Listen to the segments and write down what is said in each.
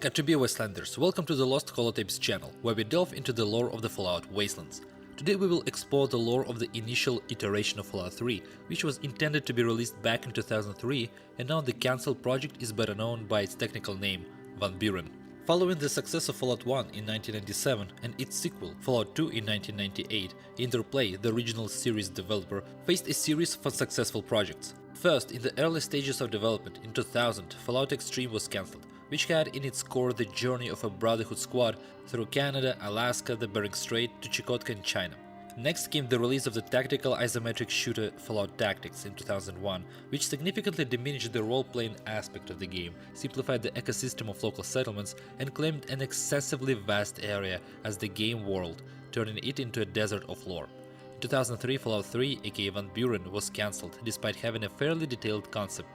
Got to be Wastelanders, welcome to the Lost Holotapes channel, where we delve into the lore of the Fallout Wastelands. Today we will explore the lore of the initial iteration of Fallout 3, which was intended to be released back in 2003, and now the cancelled project is better known by its technical name, Van Buren. Following the success of Fallout 1 in 1997 and its sequel, Fallout 2 in 1998, Interplay, the original series developer, faced a series of unsuccessful projects. First, in the early stages of development, in 2000, Fallout Extreme was cancelled, which had in its core the journey of a Brotherhood squad through Canada, Alaska, the Bering Strait to Chukotka in China. Next came the release of the tactical isometric shooter Fallout Tactics in 2001, which significantly diminished the role-playing aspect of the game, simplified the ecosystem of local settlements, and claimed an excessively vast area as the game world, turning it into a desert of lore. In 2003, Fallout 3, aka Van Buren, was cancelled, despite having a fairly detailed concept.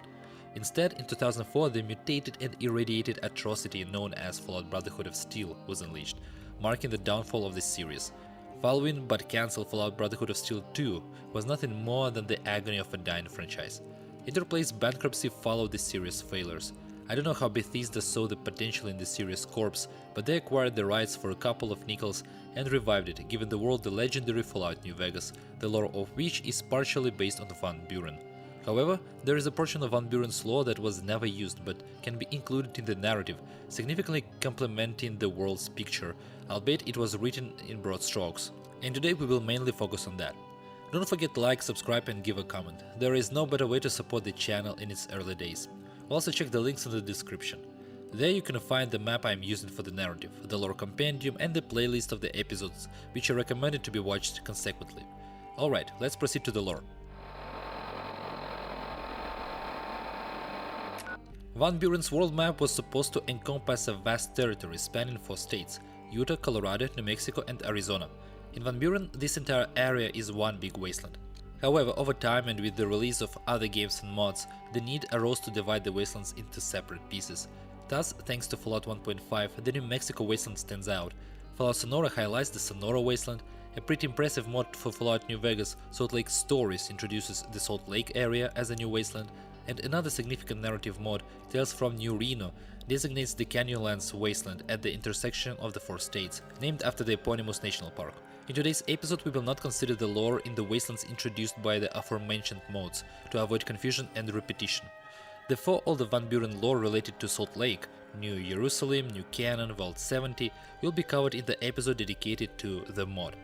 Instead, in 2004, the mutated and irradiated atrocity known as Fallout Brotherhood of Steel was unleashed, marking the downfall of the series. Following but cancelled Fallout Brotherhood of Steel 2 was nothing more than the agony of a dying franchise. Interplay's bankruptcy followed the series' failures. I don't know how Bethesda saw the potential in the series' corpse, but they acquired the rights for a couple of nickels and revived it, giving the world the legendary Fallout New Vegas, the lore of which is partially based on Van Buren. However, there is a portion of Van Buren's lore that was never used but can be included in the narrative, significantly complementing the world's picture, albeit it was written in broad strokes. And today we will mainly focus on that. Don't forget to like, subscribe and give a comment. There is no better way to support the channel in its early days. Also check the links in the description. There you can find the map I am using for the narrative, the lore compendium and the playlist of the episodes, which are recommended to be watched consecutively. Alright, let's proceed to the lore. Van Buren's world map was supposed to encompass a vast territory spanning 4 states: Utah, Colorado, New Mexico and Arizona. In Van Buren, this entire area is one big wasteland. However, over time and with the release of other games and mods, the need arose to divide the wastelands into separate pieces. Thus, thanks to Fallout 1.5, the New Mexico wasteland stands out. Fallout Sonora highlights the Sonora wasteland. A pretty impressive mod for Fallout New Vegas, Salt Lake Stories, introduces the Salt Lake area as a new wasteland, and another significant narrative mod, Tales from New Reno, designates the Canyonlands wasteland at the intersection of the 4 states, named after the eponymous national park. In today's episode we will not consider the lore in the wastelands introduced by the aforementioned mods, to avoid confusion and repetition. Therefore, all the Van Buren lore related to Salt Lake, New Jerusalem, New Canaan, Vault 70 will be covered in the episode dedicated to the mod.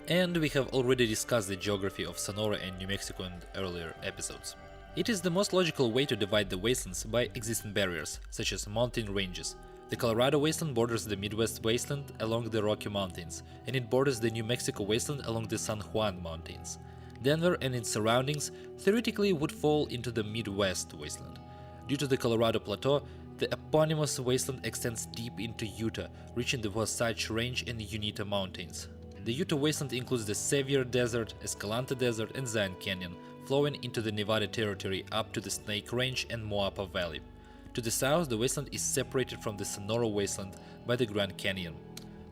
And we have already discussed the geography of Sonora and New Mexico in earlier episodes. It is the most logical way to divide the wastelands by existing barriers, such as mountain ranges. The Colorado wasteland borders the Midwest wasteland along the Rocky Mountains, and it borders the New Mexico wasteland along the San Juan Mountains. Denver and its surroundings theoretically would fall into the Midwest wasteland. Due to the Colorado Plateau, the eponymous wasteland extends deep into Utah, reaching the Wasatch Range and Uinta Mountains. The Utah wasteland includes the Sevier Desert, Escalante Desert and Zion Canyon, flowing into the Nevada Territory up to the Snake Range and Moapa Valley. To the south, the wasteland is separated from the Sonora wasteland by the Grand Canyon.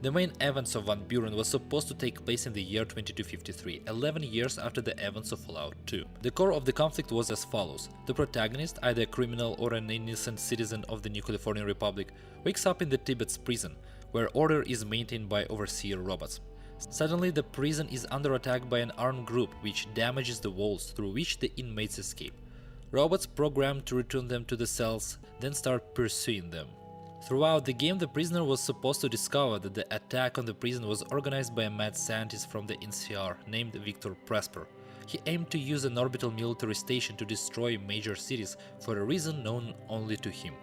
The main events of Van Buren was supposed to take place in the year 2253, 11 years after the events of Fallout 2. The core of the conflict was as follows. The protagonist, either a criminal or an innocent citizen of the New Californian Republic, wakes up in the Tibet's prison, where order is maintained by overseer robots. Suddenly, the prison is under attack by an armed group which damages the walls through which the inmates escape. Robots programmed to return them to the cells then start pursuing them. Throughout the game, the prisoner was supposed to discover that the attack on the prison was organized by a mad scientist from the NCR named Victor Presper. He aimed to use an orbital military station to destroy major cities for a reason known only to him.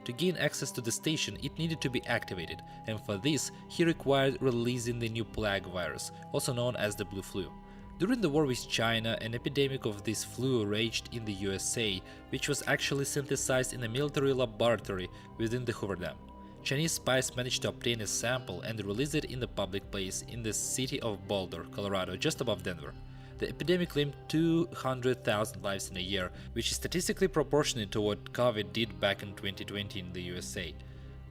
To gain access to the station, it needed to be activated, and for this, he required releasing the new plague virus, also known as the Blue Flu. During the war with China, an epidemic of this flu raged in the USA, which was actually synthesized in a military laboratory within the Hoover Dam. Chinese spies managed to obtain a sample and release it in the public place in the city of Boulder, Colorado, just above Denver. The epidemic claimed 200,000 lives in a year, which is statistically proportionate to what COVID did back in 2020 in the USA.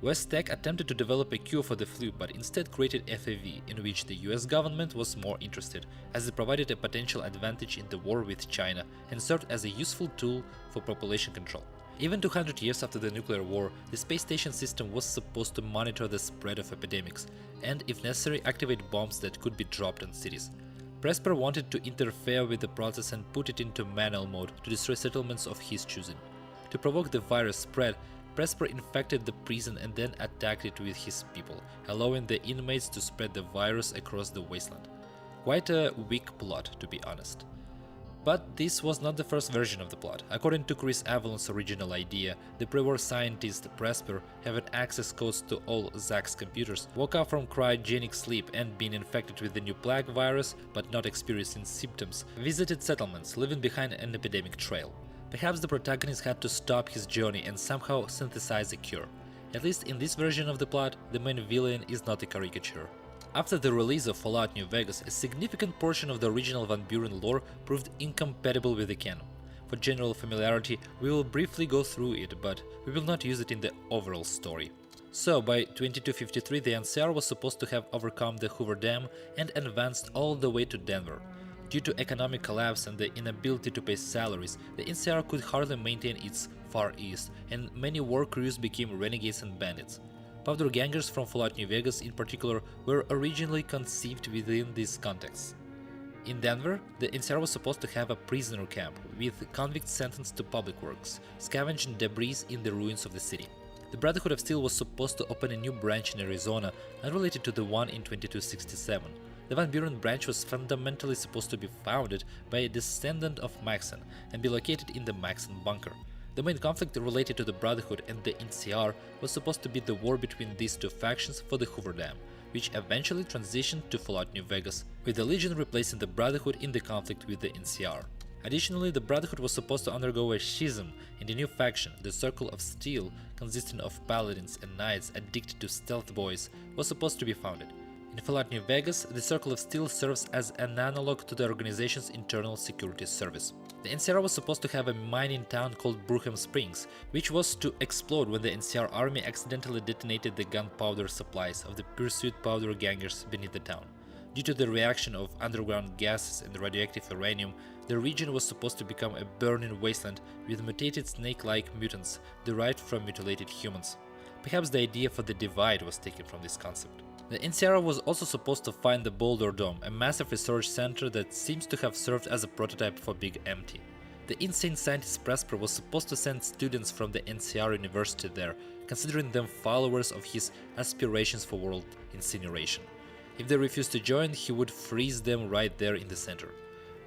West Tech attempted to develop a cure for the flu, but instead created FAV, in which the US government was more interested, as it provided a potential advantage in the war with China and served as a useful tool for population control. Even 200 years after the nuclear war, the space station system was supposed to monitor the spread of epidemics and, if necessary, activate bombs that could be dropped on cities. Presper wanted to interfere with the process and put it into manual mode to destroy settlements of his choosing. To provoke the virus spread, Presper infected the prison and then attacked it with his people, allowing the inmates to spread the virus across the wasteland. Quite a weak plot, to be honest. But this was not the first version of the plot. According to Chris Avalon's original idea, the pre-war scientist Presper, having access codes to all Zach's computers, woke up from cryogenic sleep and, being infected with the new plague virus but not experiencing symptoms, visited settlements, leaving behind an epidemic trail. Perhaps the protagonist had to stop his journey and somehow synthesize a cure. At least in this version of the plot, the main villain is not a caricature. After the release of Fallout New Vegas, a significant portion of the original Van Buren lore proved incompatible with the canon. For general familiarity, we will briefly go through it, but we will not use it in the overall story. So, by 2253, the NCR was supposed to have overcome the Hoover Dam and advanced all the way to Denver. Due to economic collapse and the inability to pay salaries, the NCR could hardly maintain its Far East, and many war crews became renegades and bandits. Powder gangers from Fallout New Vegas in particular were originally conceived within this context. In Denver, the NCR was supposed to have a prisoner camp, with convicts sentenced to public works, scavenging debris in the ruins of the city. The Brotherhood of Steel was supposed to open a new branch in Arizona, unrelated to the one in 2267. The Van Buren branch was fundamentally supposed to be founded by a descendant of Maxon and be located in the Maxon bunker. The main conflict related to the Brotherhood and the NCR was supposed to be the war between these two factions for the Hoover Dam, which eventually transitioned to Fallout New Vegas, with the Legion replacing the Brotherhood in the conflict with the NCR. Additionally, the Brotherhood was supposed to undergo a schism, and a new faction, the Circle of Steel, consisting of paladins and knights addicted to stealth boys, was supposed to be founded. In Fallout New Vegas, the Circle of Steel serves as an analog to the organization's internal security service. The NCR was supposed to have a mining town called Buren Springs, which was to explode when the NCR army accidentally detonated the gunpowder supplies of the pursued powder gangers beneath the town. Due to the reaction of underground gases and radioactive uranium, the region was supposed to become a burning wasteland with mutated snake-like mutants derived from mutilated humans. Perhaps the idea for the divide was taken from this concept. The NCR was also supposed to find the Boulder Dome, a massive research center that seems to have served as a prototype for Big Empty. The insane scientist Presper was supposed to send students from the NCR University there, considering them followers of his aspirations for world incineration. If they refused to join, he would freeze them right there in the center.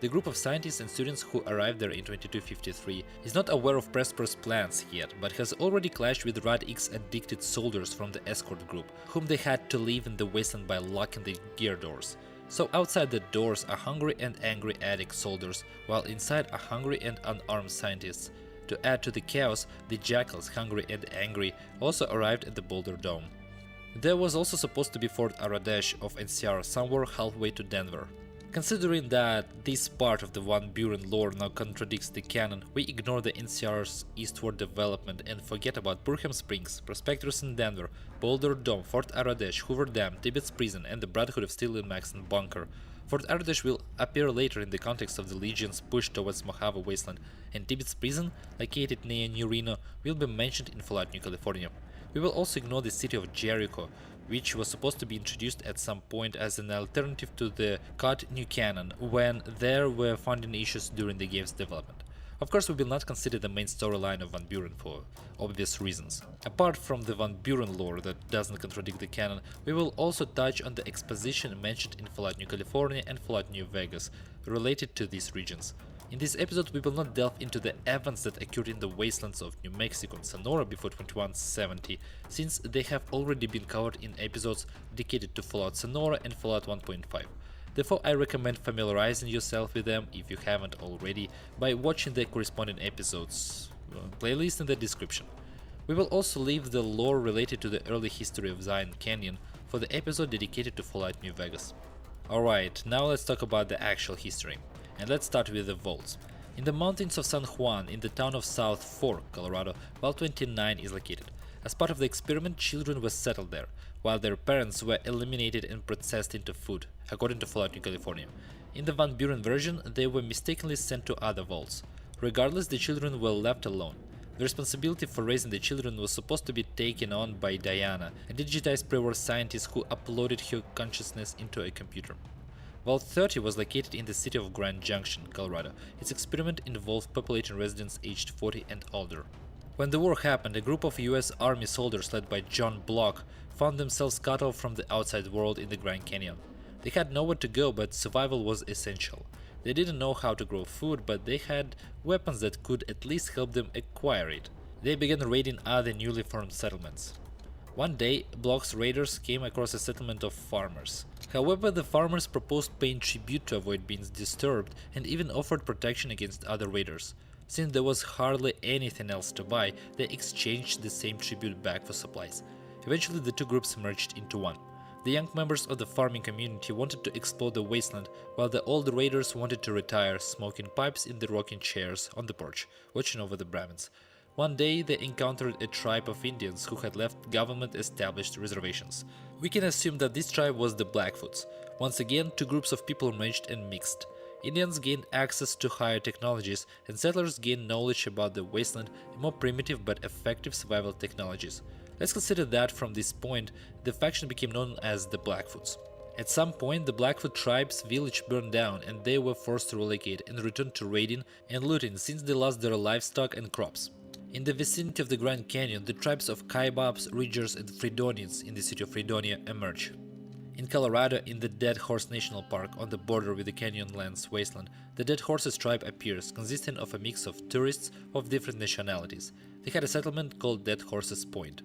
The group of scientists and students who arrived there in 2253 is not aware of Presper's plans yet, but has already clashed with Rad-X addicted soldiers from the escort group, whom they had to leave in the wasteland by locking the gear doors. So outside the doors are hungry and angry addict soldiers, while inside are hungry and unarmed scientists. To add to the chaos, the jackals, hungry and angry, also arrived at the Boulder Dome. There was also supposed to be Fort Aradesh of NCR somewhere halfway to Denver. Considering that this part of the Van Buren lore now contradicts the canon, we ignore the NCR's eastward development and forget about Buren Springs, Prospectors in Denver, Boulder Dome, Fort Aradesh, Hoover Dam, Tibbetts Prison, and the Brotherhood of Steel in Maxon Bunker. Fort Aradesh will appear later in the context of the Legion's push towards Mojave Wasteland, and Tibbetts Prison, located near New Reno, will be mentioned in Fallout New California. We will also ignore the city of Jericho, which was supposed to be introduced at some point as an alternative to the cut new canon when there were funding issues during the game's development. Of course, we will not consider the main storyline of Van Buren for obvious reasons. Apart from the Van Buren lore that doesn't contradict the canon, we will also touch on the exposition mentioned in Fallout New California and Fallout New Vegas related to these regions. In this episode, we will not delve into the events that occurred in the wastelands of New Mexico and Sonora before 2170, since they have already been covered in episodes dedicated to Fallout Sonora and Fallout 1.5. Therefore, I recommend familiarizing yourself with them if you haven't already by watching the corresponding episodes playlist in the description. We will also leave the lore related to the early history of Zion Canyon for the episode dedicated to Fallout New Vegas. Alright, now let's talk about the actual history. And let's start with the vaults. In the mountains of San Juan, in the town of South Fork, Colorado, Vault 29 is located. As part of the experiment, children were settled there, while their parents were eliminated and processed into food, according to Fallout New California. In the Van Buren version, they were mistakenly sent to other vaults. Regardless, the children were left alone. The responsibility for raising the children was supposed to be taken on by Diana, a digitized pre-war scientist who uploaded her consciousness into a computer. Vault 30 was located in the city of Grand Junction, Colorado. Its experiment involved populating residents aged 40 and older. When the war happened, a group of US Army soldiers led by John Block found themselves cut off from the outside world in the Grand Canyon. They had nowhere to go, but survival was essential. They didn't know how to grow food, but they had weapons that could at least help them acquire it. They began raiding other newly formed settlements. One day, Block's raiders came across a settlement of farmers. However, the farmers proposed paying tribute to avoid being disturbed and even offered protection against other raiders. Since there was hardly anything else to buy, they exchanged the same tribute back for supplies. Eventually, the two groups merged into one. The young members of the farming community wanted to explore the wasteland, while the old raiders wanted to retire, smoking pipes in the rocking chairs on the porch, watching over the Brahmins. One day, they encountered a tribe of Indians who had left government-established reservations. We can assume that this tribe was the Blackfoots. Once again, two groups of people merged and mixed. Indians gained access to higher technologies, and settlers gained knowledge about the wasteland and more primitive but effective survival technologies. Let's consider that from this point, the faction became known as the Blackfoots. At some point, the Blackfoot tribe's village burned down and they were forced to relocate and return to raiding and looting since they lost their livestock and crops. In the vicinity of the Grand Canyon, the tribes of Kaibabs, Ridgers, and Fredonians in the city of Fredonia emerge. In Colorado, in the Dead Horse National Park on the border with the Canyonlands wasteland, the Dead Horses tribe appears, consisting of a mix of tourists of different nationalities. They had a settlement called Dead Horses Point.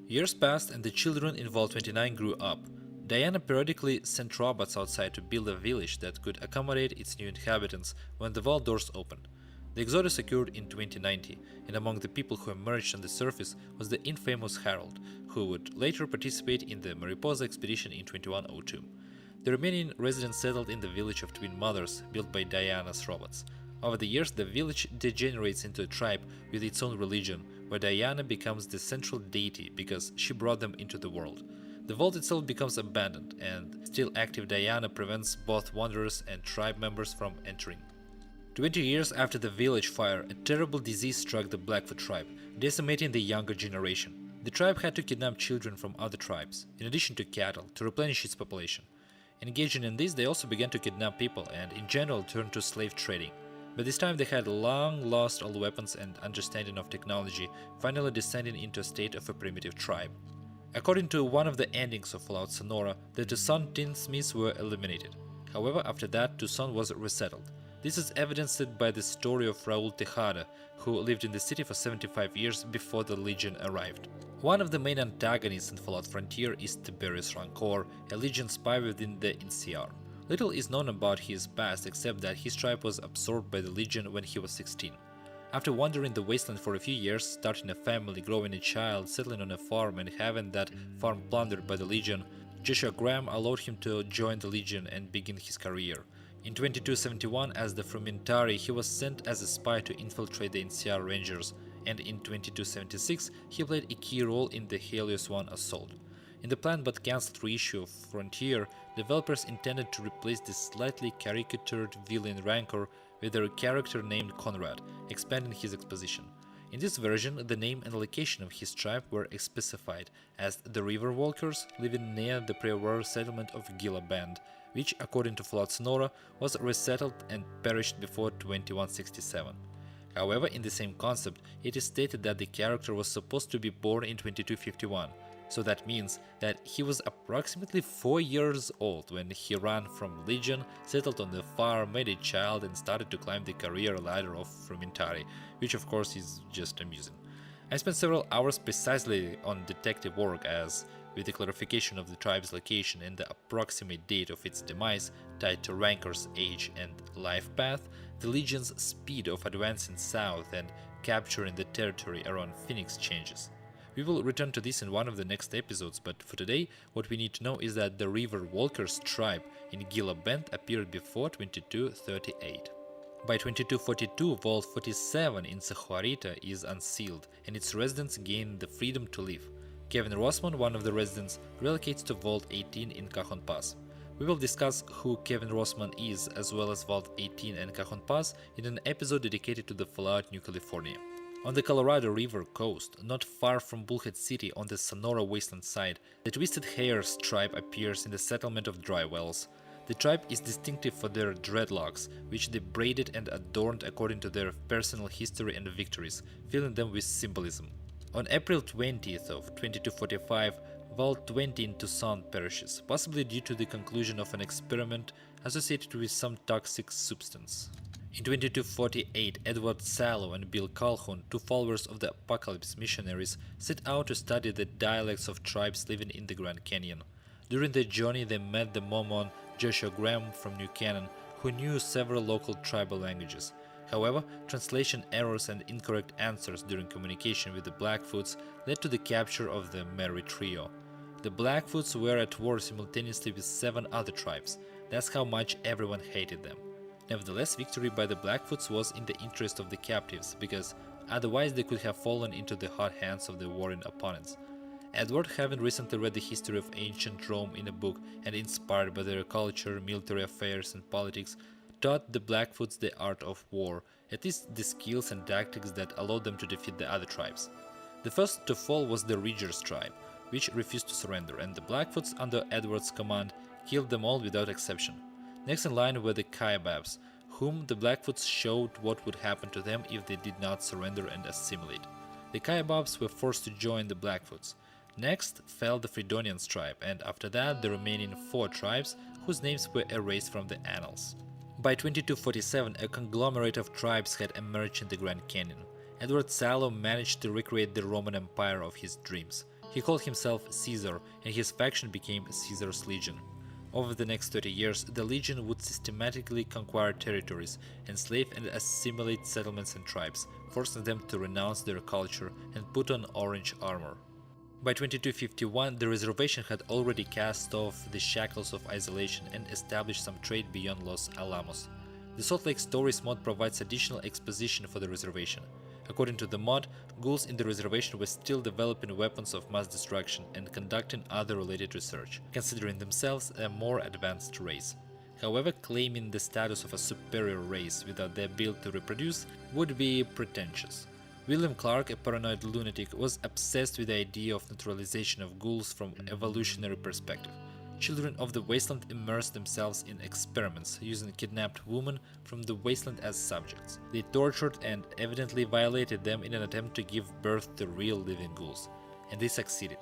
Years passed and the children in Vault 29 grew up. Diana periodically sent robots outside to build a village that could accommodate its new inhabitants when the vault doors opened. The exodus occurred in 2090, and among the people who emerged on the surface was the infamous Harold, who would later participate in the Mariposa Expedition in 2102. The remaining residents settled in the village of Twin Mothers, built by Diana's robots. Over the years, the village degenerates into a tribe with its own religion, where Diana becomes the central deity because she brought them into the world. The vault itself becomes abandoned, and still active Diana prevents both wanderers and tribe members from entering. 20 years after the village fire, a terrible disease struck the Blackfoot tribe, decimating the younger generation. The tribe had to kidnap children from other tribes, in addition to cattle, to replenish its population. Engaging in this, they also began to kidnap people and, in general, turned to slave trading. But this time they had long lost all weapons and understanding of technology, finally descending into a state of a primitive tribe. According to one of the endings of Fallout Sonora, the Tucson tinsmiths were eliminated. However, after that, Tucson was resettled. This is evidenced by the story of Raul Tejada, who lived in the city for 75 years before the Legion arrived. One of the main antagonists in Fallout Frontier is Tiberius Rancor, a Legion spy within the NCR. Little is known about his past except that his tribe was absorbed by the Legion when he was 16. After wandering the wasteland for a few years, starting a family, growing a child, settling on a farm and having that farm plundered by the Legion, Joshua Graham allowed him to join the Legion and begin his career. In 2271, as the Frumentari, he was sent as a spy to infiltrate the NCR Rangers, and in 2276 he played a key role in the Helios 1 assault. In the planned but cancelled reissue of Frontier, developers intended to replace this slightly caricatured villain Rancor with a character named Conrad, expanding his exposition. In this version, the name and location of his tribe were specified as the River Walkers, living near the pre-war settlement of Gila Bend, which, according to Fallout Sonora, was resettled and perished before 2167. However, in the same concept, it is stated that the character was supposed to be born in 2251, so that means that he was approximately 4 years old when he ran from Legion, settled on the farm, made a child, and started to climb the career ladder of Frumentari, which of course is just amusing. I spent several hours precisely on detective work, as with the clarification of the tribe's location and the approximate date of its demise tied to Rancor's age and life path, the Legion's speed of advancing south and capturing the territory around Phoenix changes. We will return to this in one of the next episodes, but for today, what we need to know is that the River Walkers tribe in Gila Bend appeared before 2238. By 2242, Vault 47 in Sahuarita is unsealed, and its residents gain the freedom to live. Kevin Rossman, one of the residents, relocates to Vault 18 in Cajon Pass. We will discuss who Kevin Rossman is, as well as Vault 18 and Cajon Pass, in an episode dedicated to the Fallout New California. On the Colorado River coast, not far from Bullhead City on the Sonora Wasteland side, the Twisted Hares tribe appears in the settlement of Dry Wells. The tribe is distinctive for their dreadlocks, which they braided and adorned according to their personal history and victories, filling them with symbolism. On April 20th of 2245, Vault 20 in Tucson perishes, possibly due to the conclusion of an experiment associated with some toxic substance. In 2248, Edward Sallow and Bill Calhoun, two followers of the Apocalypse missionaries, set out to study the dialects of tribes living in the Grand Canyon. During their journey, they met the Mormon Joshua Graham from New Canaan, who knew several local tribal languages. However, translation errors and incorrect answers during communication with the Blackfoots led to the capture of the Merry Trio. The Blackfoots were at war simultaneously with 7 other tribes. That's how much everyone hated them. Nevertheless, victory by the Blackfoots was in the interest of the captives, because otherwise they could have fallen into the hot hands of the warring opponents. Edward, having recently read the history of ancient Rome in a book and inspired by their culture, military affairs and politics, taught the Blackfoots the art of war, at least the skills and tactics that allowed them to defeat the other tribes. The first to fall was the Ridgers tribe, which refused to surrender, and the Blackfoots under Edward's command killed them all without exception. Next in line were the Kaibabs, whom the Blackfoots showed what would happen to them if they did not surrender and assimilate. The Kaibabs were forced to join the Blackfoots. Next fell the Fredonians tribe, and after that the remaining 4 tribes, whose names were erased from the annals. By 2247, a conglomerate of tribes had emerged in the Grand Canyon. Edward Sallow managed to recreate the Roman Empire of his dreams. He called himself Caesar, and his faction became Caesar's Legion. Over the next 30 years, the Legion would systematically conquer territories, enslave and assimilate settlements and tribes, forcing them to renounce their culture and put on orange armor. By 2251, the Reservation had already cast off the shackles of isolation and established some trade beyond Los Alamos. The Salt Lake Stories mod provides additional exposition for the Reservation. According to the mod, ghouls in the Reservation were still developing weapons of mass destruction and conducting other related research, considering themselves a more advanced race. However, claiming the status of a superior race without the ability to reproduce would be pretentious. William Clark, a paranoid lunatic, was obsessed with the idea of naturalization of ghouls from an evolutionary perspective. Children of the Wasteland immersed themselves in experiments, using kidnapped women from the Wasteland as subjects. They tortured and evidently violated them in an attempt to give birth to real living ghouls, and they succeeded.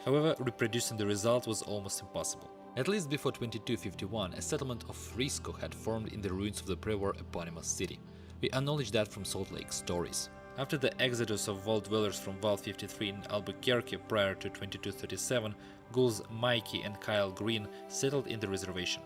However, reproducing the result was almost impossible. At least before 2251, a settlement of Frisco had formed in the ruins of the pre-war eponymous city. We acknowledge that from Salt Lake Stories. After the exodus of vault dwellers from Vault 53 in Albuquerque prior to 2237, ghouls Mikey and Kyle Green settled in the Reservation.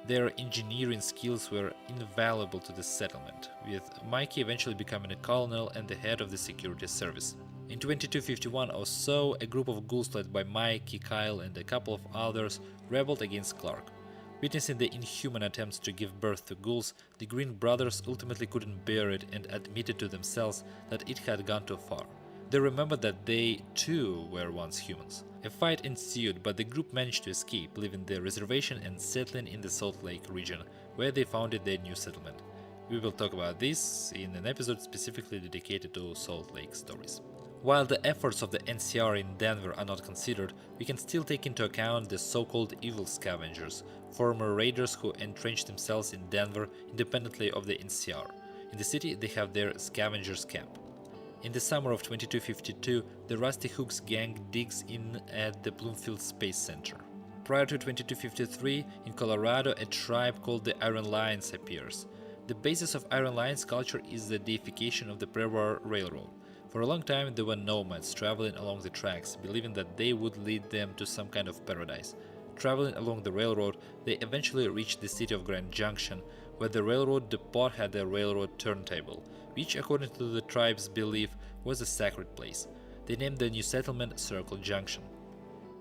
Their engineering skills were invaluable to the settlement, with Mikey eventually becoming a colonel and the head of the security service. In 2251 or so, a group of ghouls led by Mikey, Kyle and a couple of others rebelled against Clark. Witnessing the inhuman attempts to give birth to ghouls, the Green brothers ultimately couldn't bear it and admitted to themselves that it had gone too far. They remembered that they, too, were once humans. A fight ensued, but the group managed to escape, leaving the Reservation and settling in the Salt Lake region, where they founded their new settlement. We will talk about this in an episode specifically dedicated to Salt Lake Stories. While the efforts of the NCR in Denver are not considered, we can still take into account the so-called evil scavengers, former raiders who entrenched themselves in Denver independently of the NCR. In the city, they have their scavengers camp. In the summer of 2252, the Rusty Hooks gang digs in at the Bloomfield Space Center. Prior to 2253, in Colorado, a tribe called the Iron Lions appears. The basis of Iron Lions culture is the deification of the pre-war railroad. For a long time, there were nomads traveling along the tracks, believing that they would lead them to some kind of paradise. Traveling along the railroad, they eventually reached the city of Grand Junction, where the railroad depot had a railroad turntable, which, according to the tribe's belief, was a sacred place. They named the new settlement Circle Junction.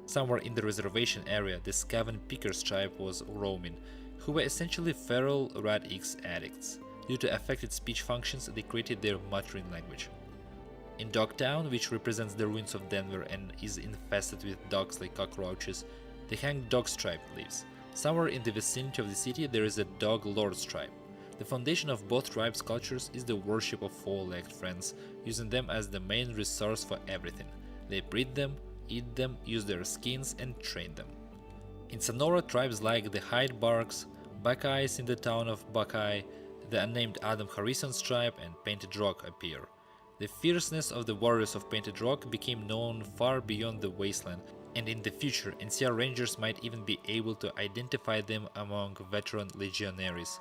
Somewhere in the reservation area, the Scaven Pickers tribe was roaming, who were essentially feral Rad-X addicts. Due to affected speech functions, they created their muttering language. In Dogtown, which represents the ruins of Denver and is infested with dogs like cockroaches, the Hanged Dogs tribe lives. Somewhere in the vicinity of the city there is a Dog Lords tribe. The foundation of both tribes' cultures is the worship of four-legged friends, using them as the main resource for everything. They breed them, eat them, use their skins, and train them. In Sonora, tribes like the Hyde-Barks, Buckeyes in the town of Buckeye, the unnamed Adam Harrison's tribe, and Painted Rock appear. The fierceness of the warriors of Painted Rock became known far beyond the Wasteland, and in the future NCR Rangers might even be able to identify them among veteran legionaries.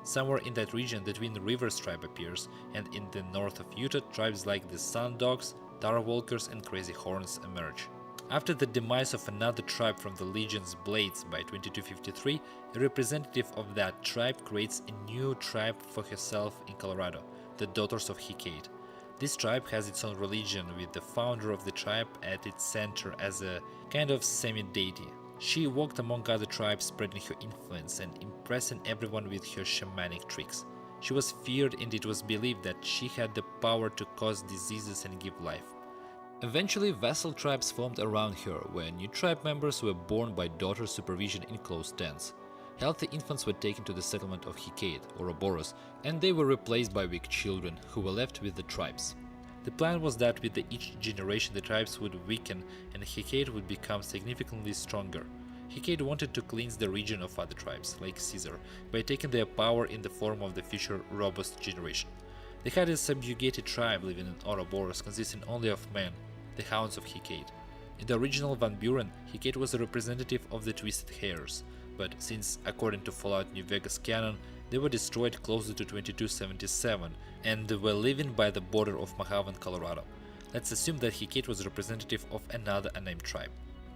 Somewhere in that region the Twin Rivers tribe appears, and in the north of Utah tribes like the Sun Dogs, Darwalkers, and Crazy Horns emerge. After the demise of another tribe from the Legion's Blades by 2253, a representative of that tribe creates a new tribe for herself in Colorado, the Daughters of Hecate. This tribe has its own religion, with the founder of the tribe at its center as a kind of semi-deity. She walked among other tribes, spreading her influence and impressing everyone with her shamanic tricks. She was feared, and it was believed that she had the power to cause diseases and give life. Eventually, vassal tribes formed around her, where new tribe members were born by daughter supervision in close dens. Healthy infants were taken to the settlement of Hecate, Ouroboros, and they were replaced by weak children, who were left with the tribes. The plan was that with each generation the tribes would weaken and Hecate would become significantly stronger. Hecate wanted to cleanse the region of other tribes, like Caesar, by taking their power in the form of the future robust generation. They had a subjugated tribe living in Ouroboros consisting only of men, the Hounds of Hecate. In the original Van Buren, Hecate was a representative of the Twisted Hares, but since, according to Fallout New Vegas canon, they were destroyed closer to 2277 and were living by the border of Mahavan, Colorado, let's assume that Hecate was representative of another unnamed tribe.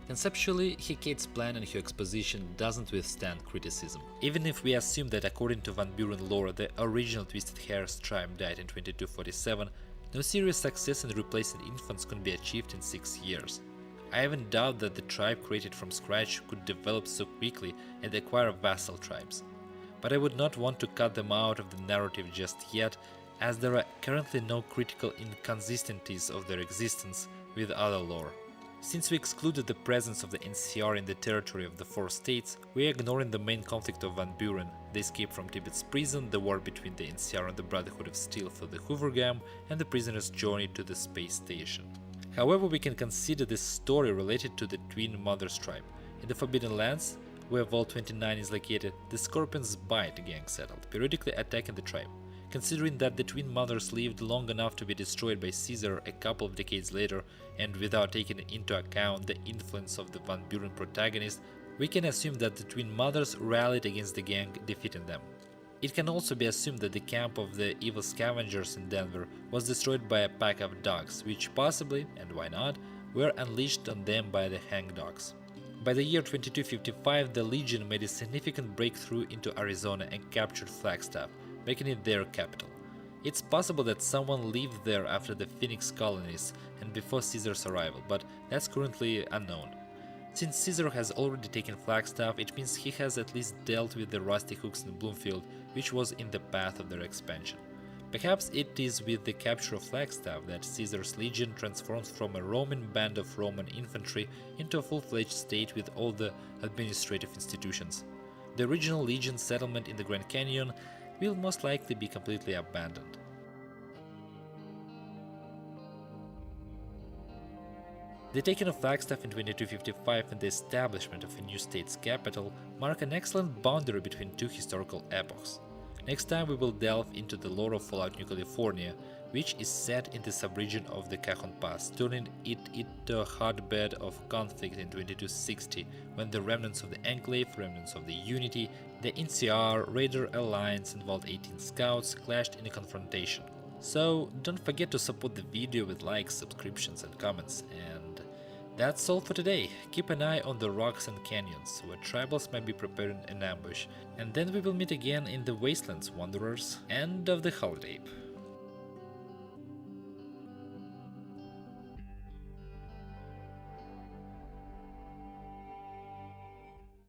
Conceptually, Hecate's plan and her exposition doesn't withstand criticism. Even if we assume that according to Van Buren lore the original Twisted Hares tribe died in 2247, no serious success in replacing infants could be achieved in 6 years. I even doubt that the tribe created from scratch could develop so quickly and acquire vassal tribes. But I would not want to cut them out of the narrative just yet, as there are currently no critical inconsistencies of their existence with other lore. Since we excluded the presence of the NCR in the territory of the four states, we are ignoring the main conflict of Van Buren, the escape from Tibet's prison, the war between the NCR and the Brotherhood of Steel for the Hoovergam, and the prisoner's journey to the space station. However, we can consider this story related to the Twin Mothers tribe. In the Forbidden Lands, where Vault 29 is located, the Scorpion's Bite gang settled, periodically attacking the tribe. Considering that the Twin Mothers lived long enough to be destroyed by Caesar a couple of decades later, and without taking into account the influence of the Van Buren protagonist, we can assume that the Twin Mothers rallied against the gang, defeating them. It can also be assumed that the camp of the evil scavengers in Denver was destroyed by a pack of dogs, which possibly, and why not, were unleashed on them by the hangdogs. By the year 2255, the Legion made a significant breakthrough into Arizona and captured Flagstaff, making it their capital. It's possible that someone lived there after the Phoenix colonies and before Caesar's arrival, but that's currently unknown. Since Caesar has already taken Flagstaff, it means he has at least dealt with the Rusty Hooks in Bloomfield, which was in the path of their expansion. Perhaps it is with the capture of Flagstaff that Caesar's legion transforms from a Roman band of Roman infantry into a full-fledged state with all the administrative institutions. The original legion settlement in the Grand Canyon will most likely be completely abandoned. The taking of Flagstaff in 2255 and the establishment of a new state's capital mark an excellent boundary between two historical epochs. Next time we will delve into the lore of Fallout New California, which is set in the subregion of the Cajon Pass, turning it into a hotbed of conflict in 2260, when the remnants of the Enclave, remnants of the Unity, the NCR, Raider Alliance and Vault 18 Scouts clashed in a confrontation. So don't forget to support the video with likes, subscriptions and comments, and that's all for today. Keep an eye on the rocks and canyons, where tribals might be preparing an ambush, and then we will meet again in the Wastelands, Wanderers. End of the holotape.